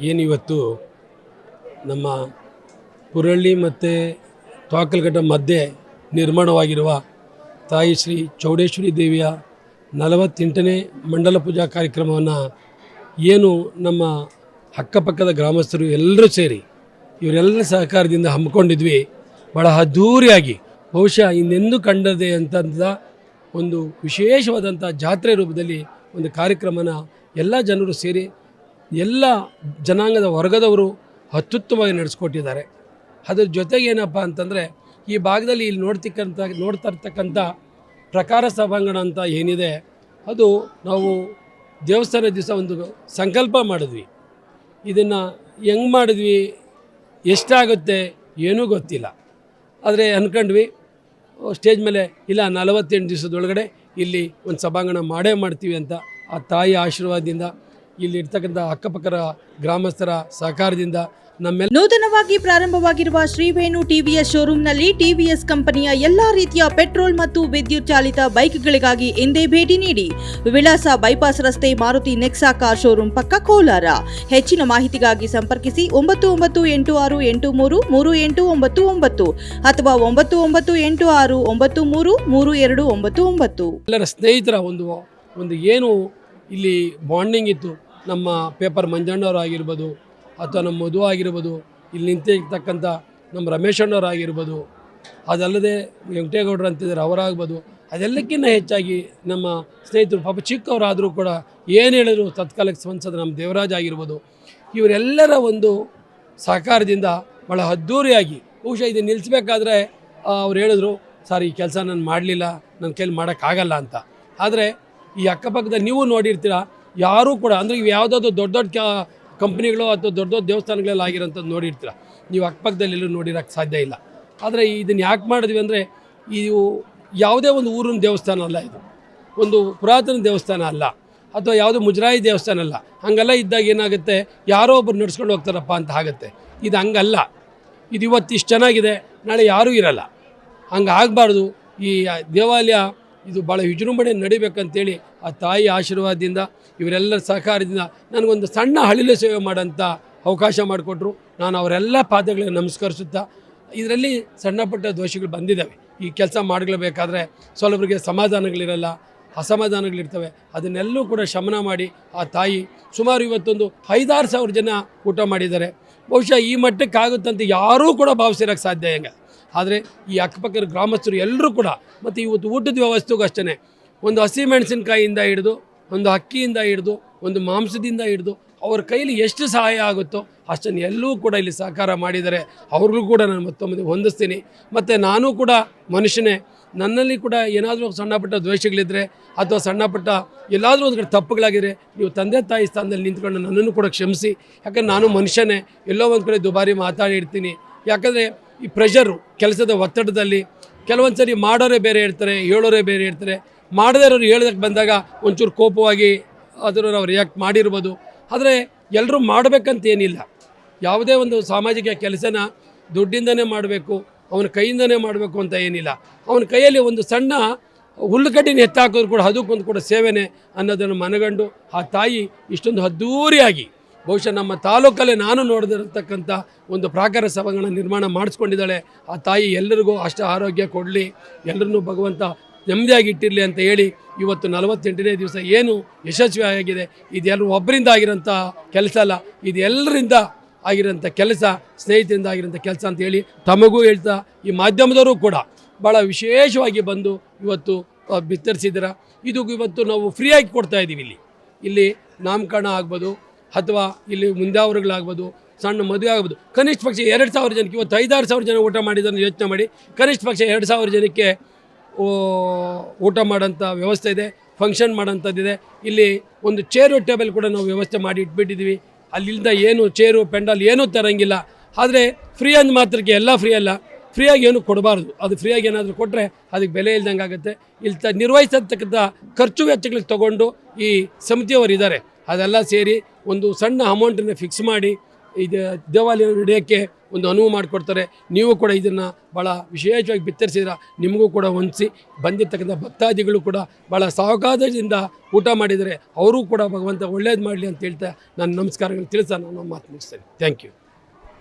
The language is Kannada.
ಏನಿವತ್ತು ನಮ್ಮ ಪುರಳ್ಳಿ ಮತ್ತು ತ್ವಾಕಲಘಟ್ಟ ಮಧ್ಯೆ ನಿರ್ಮಾಣವಾಗಿರುವ ತಾಯಿ ಶ್ರೀ ಚೌಡೇಶ್ವರಿ ದೇವಿಯ 48ನೇ ಮಂಡಲ ಪೂಜಾ ಕಾರ್ಯಕ್ರಮವನ್ನು ಏನು ನಮ್ಮ ಅಕ್ಕಪಕ್ಕದ ಗ್ರಾಮಸ್ಥರು ಎಲ್ಲರೂ ಸೇರಿ ಇವರೆಲ್ಲರ ಸಹಕಾರದಿಂದ ಹಮ್ಮಿಕೊಂಡಿದ್ವಿ. ಭಾಳ ಅದ್ಧೂರಿಯಾಗಿ ಬಹುಶಃ ಇನ್ನೆಂದೂ ಕಂಡದೆ ಅಂತಂದ ಒಂದು ವಿಶೇಷವಾದಂಥ ಜಾತ್ರೆ ರೂಪದಲ್ಲಿ ಒಂದು ಕಾರ್ಯಕ್ರಮನ ಎಲ್ಲ ಜನರು ಸೇರಿ ಎಲ್ಲ ಜನಾಂಗದ ವರ್ಗದವರು ಅತ್ಯುತ್ತಮವಾಗಿ ನಡೆಸ್ಕೊಟ್ಟಿದ್ದಾರೆ. ಅದ್ರ ಜೊತೆಗೆ ಏನಪ್ಪ ಅಂತಂದರೆ ಈ ಭಾಗದಲ್ಲಿ ಇಲ್ಲಿ ನೋಡ್ತಾ ಇರ್ತಕ್ಕಂಥ ಪ್ರಕಾರ ಸಭಾಂಗಣ ಅಂತ ಏನಿದೆ ಅದು ನಾವು ದೇವಸ್ಥಾನ ದಿವಸ ಒಂದು ಸಂಕಲ್ಪ ಮಾಡಿದ್ವಿ. ಇದನ್ನು ಹೆಂಗೆ ಮಾಡಿದ್ವಿ, ಎಷ್ಟಾಗುತ್ತೆ ಏನೂ ಗೊತ್ತಿಲ್ಲ. ಆದರೆ ಅಂದ್ಕೊಂಡ್ವಿ ಸ್ಟೇಜ್ ಮೇಲೆ ಇಲ್ಲ 48 ದಿವಸದೊಳಗಡೆ ಇಲ್ಲಿ ಒಂದು ಸಭಾಂಗಣ ಮಾಡೇ ಮಾಡ್ತೀವಿ ಅಂತ. ಆ ತಾಯಿ ಆಶೀರ್ವಾದದಿಂದ ಇಲ್ಲಿ ಇರ್ತಕ್ಕಂಥ ಅಕ್ಕಪಕ್ಕದ ಗ್ರಾಮಸ್ಥರ ಸಹಕಾರದಿಂದ ನಮ್ಮೆಲ್ಲ ನೂತನವಾಗಿ ಪ್ರಾರಂಭವಾಗಿರುವ ಶ್ರೀವೇಣು ಟಿವಿಎಸ್ ಶೋರೂಮ್ನಲ್ಲಿ ಟಿವಿಎಸ್ ಕಂಪನಿಯ ಎಲ್ಲಾ ರೀತಿಯ ಪೆಟ್ರೋಲ್ ಮತ್ತು ವಿದ್ಯುತ್ ಚಾಲಿತ ಬೈಕ್ಗಳಿಗಾಗಿ ಎಂದೇ ಭೇಟಿ ನೀಡಿ. ವಿಳಾಸ ಬೈಪಾಸ್ ರಸ್ತೆ, ಮಾರುತಿ ನೆಕ್ಸಾ ಕಾರ್ ಶೋರೂಮ್ ಪಕ್ಕ, ಕೋಲಾರ. ಹೆಚ್ಚಿನ ಮಾಹಿತಿಗಾಗಿ ಸಂಪರ್ಕಿಸಿ 9986833899 ಅಥವಾ 9986933299. ಎಲ್ಲರ ಸ್ನೇಹಿತರ ಒಂದು ಏನು ಇಲ್ಲಿ ಬಾಂಡಿಂಗ್ ಇತ್ತು. ನಮ್ಮ ಪೇಪರ್ ಮಂಜಣ್ಣವ್ರು ಆಗಿರ್ಬೋದು ಅಥವಾ ನಮ್ಮ ಮಧು ಆಗಿರ್ಬೋದು, ಇಲ್ಲಿ ನಿಂತಿರ್ತಕ್ಕಂಥ ನಮ್ಮ ರಮೇಶಣ್ಣವ್ರು ಆಗಿರ್ಬೋದು, ಅದಲ್ಲದೆ ವೆಂಕಟೇಗೌಡರು ಅಂತಿದ್ದಾರೆ ಅವರಾಗ್ಬೋದು, ಅದೆಲ್ಲಕ್ಕಿಂತ ಹೆಚ್ಚಾಗಿ ನಮ್ಮ ಸ್ನೇಹಿತರು ಪಾಪ ಚಿಕ್ಕವರಾದರೂ ಕೂಡ ಏನು ಹೇಳಿದ್ರು ತತ್ಕಾಲಕ್ಕೆ ಸ್ಪಂದಿಸೋದು ನಮ್ಮ ದೇವರಾಜ್ ಆಗಿರ್ಬೋದು, ಇವರೆಲ್ಲರ ಒಂದು ಸಹಕಾರದಿಂದ ಭಾಳ ಅದ್ಧೂರಿಯಾಗಿ ಬಹುಶಃ ಇದು ನಿಲ್ಲಿಸ್ಬೇಕಾದ್ರೆ ಅವ್ರು ಹೇಳಿದ್ರು, ಸರ್ ಈ ಕೆಲಸ ನಾನು ಮಾಡಲಿಲ್ಲ, ನನ್ನ ಕೈಲಿ ಮಾಡೋಕ್ಕಾಗಲ್ಲ ಅಂತ. ಆದರೆ ಈ ಅಕ್ಕಪಕ್ಕದ ನೀವು ನೋಡಿರ್ತೀರ, ಯಾರೂ ಕೂಡ ಅಂದರೆ ಇವು ಯಾವುದಾದ್ರು ದೊಡ್ಡ ದೊಡ್ಡ ಕಂಪ್ನಿಗಳು ಅಥವಾ ದೊಡ್ಡ ದೊಡ್ಡ ದೇವಸ್ಥಾನಗಳೆಲ್ಲ ಆಗಿರೋಂಥದ್ದು ನೋಡಿರ್ತೀರ, ನೀವು ಅಕ್ಕಪಕ್ಕದಲ್ಲಿ ಎಲ್ಲೂ ನೋಡಿರೋಕ್ಕೆ ಸಾಧ್ಯ ಇಲ್ಲ. ಆದರೆ ಇದನ್ನು ಯಾಕೆ ಮಾಡಿದ್ವಿ ಅಂದರೆ ಇದು ಯಾವುದೇ ಒಂದು ಊರಿನ ದೇವಸ್ಥಾನ ಅಲ್ಲ, ಇದು ಒಂದು ಪುರಾತನ ದೇವಸ್ಥಾನ ಅಲ್ಲ, ಅಥವಾ ಯಾವುದೋ ಮುಜರಾಯಿ ದೇವಸ್ಥಾನ ಅಲ್ಲ. ಹಂಗೆಲ್ಲ ಇದ್ದಾಗ ಏನಾಗುತ್ತೆ, ಯಾರೋ ಒಬ್ಬರು ನಡ್ಸ್ಕೊಂಡು ಹೋಗ್ತಾರಪ್ಪ ಅಂತ ಆಗುತ್ತೆ. ಇದು ಹಂಗಲ್ಲ. ಇದು ಇವತ್ತು ಇಷ್ಟು ಚೆನ್ನಾಗಿದೆ, ನಾಳೆ ಯಾರೂ ಇರಲ್ಲ. ಹಂಗೆ ಆಗಬಾರ್ದು. ಈ ದೇವಾಲಯ ಇದು ಭಾಳ ವಿಜೃಂಭಣೆ ನಡಿಬೇಕಂತೇಳಿ ಆ ತಾಯಿ ಆಶೀರ್ವಾದದಿಂದ ಇವರೆಲ್ಲರ ಸಹಕಾರದಿಂದ ನನಗೊಂದು ಸಣ್ಣ ಹಳಿಲು ಸೇವೆ ಮಾಡೋಂಥ ಅವಕಾಶ ಮಾಡಿಕೊಟ್ರು. ನಾನು ಅವರೆಲ್ಲ ಪಾದಗಳಿಗೆ ನಮಸ್ಕರಿಸುತ್ತಾ, ಇದರಲ್ಲಿ ಸಣ್ಣ ಪುಟ್ಟ ದೋಷಗಳು ಬಂದಿದ್ದಾವೆ. ಈ ಕೆಲಸ ಮಾಡಲೇಬೇಕಾದ್ರೆ ಸ್ವಲ್ಪರಿಗೆ ಸಮಾಧಾನಗಳಿರಲ್ಲ, ಅಸಮಾಧಾನಗಳಿರ್ತವೆ. ಅದನ್ನೆಲ್ಲೂ ಕೂಡ ಶಮನ ಮಾಡಿ ಆ ತಾಯಿ ಸುಮಾರು ಇವತ್ತೊಂದು 5-6 ಸಾವಿರ ಜನ ಊಟ ಮಾಡಿದ್ದಾರೆ. ಬಹುಶಃ ಈ ಮಟ್ಟಕ್ಕಾಗುತ್ತಂತ ಯಾರೂ ಕೂಡ ಭಾವಿಸಿರೋಕ್ಕೆ ಸಾಧ್ಯ ಹೆಂಗೆ. ಆದರೆ ಈ ಅಕ್ಕಪಕ್ಕದ ಗ್ರಾಮಸ್ಥರು ಎಲ್ಲರೂ ಕೂಡ, ಮತ್ತು ಇವತ್ತು ಊಟದ ವ್ಯವಸ್ಥೆಗೂ ಅಷ್ಟೇ, ಒಂದು ಹಸಿಮೆಣಸಿನಕಾಯಿಯಿಂದ ಹಿಡಿದು, ಒಂದು ಅಕ್ಕಿಯಿಂದ ಹಿಡಿದು, ಒಂದು ಮಾಂಸದಿಂದ ಹಿಡಿದು ಅವ್ರ ಕೈಲಿ ಎಷ್ಟು ಸಹಾಯ ಆಗುತ್ತೋ ಅಷ್ಟನ್ನು ಎಲ್ಲೂ ಕೂಡ ಇಲ್ಲಿ ಸಹಕಾರ ಮಾಡಿದ್ದಾರೆ. ಅವ್ರಿಗೂ ಕೂಡ ನಾನು ಮತ್ತೊಮ್ಮೆ ಹೊಂದಿಸ್ತೀನಿ. ಮತ್ತು ನಾನು ಕೂಡ ಮನುಷ್ಯನೇ, ನನ್ನಲ್ಲಿ ಕೂಡ ಏನಾದರೂ ಸಣ್ಣ ಪುಟ್ಟ ದ್ವೇಷಗಳಿದ್ದರೆ ಅಥವಾ ಸಣ್ಣ ಪುಟ್ಟ ಎಲ್ಲಾದರೂ ಒಂದು ಕಡೆ ತಪ್ಪುಗಳಾಗಿದ್ರೆ ನೀವು ತಂದೆ ತಾಯಿ ಸ್ಥಾನದಲ್ಲಿ ನಿಂತ್ಕೊಂಡು ನನ್ನನ್ನು ಕೂಡ ಕ್ಷಮಿಸಿ. ಯಾಕಂದರೆ ನಾನು ಮನುಷ್ಯನೇ, ಎಲ್ಲೋ ಒಂದು ಕಡೆ ದುಬಾರಿ ಮಾತಾಡಿರ್ತೀನಿ. ಯಾಕಂದರೆ ಈ ಪ್ರೆಷರು, ಕೆಲಸದ ಒತ್ತಡದಲ್ಲಿ ಕೆಲವೊಂದು ಸರಿ ಮಾಡೋರೇ ಬೇರೆ ಇರ್ತಾರೆ, ಹೇಳೋರೇ ಬೇರೆ ಇರ್ತಾರೆ. ಮಾಡದೇ ಇರೋರು ಹೇಳೋದಕ್ಕೆ ಬಂದಾಗ ಒಂಚೂರು ಕೋಪವಾಗಿ ಅದನ್ನು ನಾವು ರಿಯಾಕ್ಟ್ ಮಾಡಿರ್ಬೋದು. ಆದರೆ ಎಲ್ಲರೂ ಮಾಡಬೇಕಂತ ಏನಿಲ್ಲ. ಯಾವುದೇ ಒಂದು ಸಾಮಾಜಿಕ ಕೆಲಸನ ದುಡ್ಡಿಂದನೇ ಮಾಡಬೇಕು, ಅವನ ಕೈಯಿಂದನೇ ಮಾಡಬೇಕು ಅಂತ ಏನಿಲ್ಲ. ಅವನ ಕೈಯಲ್ಲಿ ಒಂದು ಸಣ್ಣ ಹುಲ್ಲುಕಡ್ಡಿನ ಎತ್ತಾಕೋದು ಕೂಡ ಅದಕ್ಕೊಂದು ಕೂಡ ಸೇವೆನೇ ಅನ್ನೋದನ್ನು ಮನಗಂಡು ಆ ತಾಯಿ ಇಷ್ಟೊಂದು ಅದ್ಧೂರಿಯಾಗಿ ಬಹುಶಃ ನಮ್ಮ ತಾಲೂಕಲ್ಲೇ ನಾನು ನೋಡಿದಿರತಕ್ಕಂಥ ಒಂದು ಪ್ರಾಕಾರ ಸಭಾಂಗಣ ನಿರ್ಮಾಣ ಮಾಡಿಸ್ಕೊಂಡಿದ್ದಾಳೆ. ಆ ತಾಯಿ ಎಲ್ಲರಿಗೂ ಅಷ್ಟ ಆರೋಗ್ಯ ಕೊಡಲಿ, ಎಲ್ಲರನ್ನೂ ಭಗವಂತ ನೆಮ್ಮದಿಯಾಗಿ ಇಟ್ಟಿರಲಿ ಅಂತ ಹೇಳಿ ಇವತ್ತು 48ನೇ ದಿವಸ ಏನು ಯಶಸ್ವಿಯಾಗಿದೆ, ಇದೆಲ್ಲರೂ ಒಬ್ಬರಿಂದ ಆಗಿರೋಂಥ ಕೆಲಸ ಅಲ್ಲ, ಇದು ಎಲ್ಲರಿಂದ ಆಗಿರೋಂಥ ಕೆಲಸ, ಸ್ನೇಹಿತರಿಂದ ಆಗಿರೋಂಥ ಕೆಲಸ ಅಂತ ಹೇಳಿ ತಮಗೂ ಹೇಳ್ತಾ, ಈ ಮಾಧ್ಯಮದವರು ಕೂಡ ಭಾಳ ವಿಶೇಷವಾಗಿ ಬಂದು ಇವತ್ತು ಬಿತ್ತರಿಸಿದ್ದೀರ. ಇದು ಇವತ್ತು ನಾವು ಫ್ರೀಯಾಗಿ ಕೊಡ್ತಾಯಿದ್ದೀವಿ. ಇಲ್ಲಿ ನಾಮಕರಣ ಆಗ್ಬೋದು ಅಥವಾ ಇಲ್ಲಿ ಮುಂದಾವರುಗಳಾಗ್ಬೋದು, ಸಣ್ಣ ಮದುವೆ ಆಗ್ಬೋದು. ಕನಿಷ್ಠ ಪಕ್ಷ 2,000 ಜನಕ್ಕೆ, ಇವತ್ತು 5-6 ಸಾವಿರ ಜನ ಊಟ ಮಾಡಿದ್ದನ್ನು ಯೋಚನೆ ಮಾಡಿ, ಕನಿಷ್ಠ ಪಕ್ಷ 2,000 ಜನಕ್ಕೆ ಊಟ ಮಾಡೋಂಥ ವ್ಯವಸ್ಥೆ ಇದೆ, ಫಂಕ್ಷನ್ ಮಾಡೋಂಥದ್ದಿದೆ. ಇಲ್ಲಿ ಒಂದು ಚೇರು ಟೇಬಲ್ ಕೂಡ ನಾವು ವ್ಯವಸ್ಥೆ ಮಾಡಿ ಇಟ್ಬಿಟ್ಟಿದ್ದೀವಿ. ಅಲ್ಲಿಂದ ಏನು ಚೇರು ಪೆಂಡಲ್ ಏನೂ ತರೋಂಗಿಲ್ಲ. ಆದರೆ ಫ್ರೀ ಅಂದ ಮಾತ್ರಕ್ಕೆ ಎಲ್ಲ ಫ್ರೀ ಅಲ್ಲ, ಫ್ರೀಯಾಗಿ ಏನು ಕೊಡಬಾರ್ದು. ಅದು ಫ್ರೀಯಾಗಿ ಏನಾದರೂ ಕೊಟ್ಟರೆ ಅದಕ್ಕೆ ಬೆಲೆ ಇಲ್ದಂಗೆ ಆಗುತ್ತೆ. ಇಲ್ಲಿ ನಿರ್ವಹಿಸತಕ್ಕಂಥ ಖರ್ಚು ವೆಚ್ಚಗಳಿಗೆ ತೊಗೊಂಡು ಈ ಸಮಿತಿಯವರು ಇದ್ದಾರೆ, ಅದೆಲ್ಲ ಸೇರಿ ಒಂದು ಸಣ್ಣ ಅಮೌಂಟನ್ನು ಫಿಕ್ಸ್ ಮಾಡಿ ಇದು ದೇವಾಲಯ ನಡೆಯೋಕ್ಕೆ ಒಂದು ಅನುವು ಮಾಡಿಕೊಡ್ತಾರೆ. ನೀವು ಕೂಡ ಇದನ್ನು ಭಾಳ ವಿಶೇಷವಾಗಿ ಬಿತ್ತರಿಸಿದ್ರೆ ನಿಮಗೂ ಕೂಡ ಹೊಂದಿಸಿ ಬಂದಿರತಕ್ಕಂಥ ಭಕ್ತಾದಿಗಳು ಕೂಡ ಭಾಳ ಸಾವಕಾಶದಿಂದ ಊಟ ಮಾಡಿದರೆ ಅವರೂ ಕೂಡ ಭಗವಂತ ಒಳ್ಳೇದು ಮಾಡಲಿ ಅಂತ ಹೇಳ್ತಾ ನಾನು ನಮಸ್ಕಾರಗಳು ತಿಳಿಸ ನಾನು ಮಾತು ಮುಗಿಸ್ತೇನೆ. Thank you.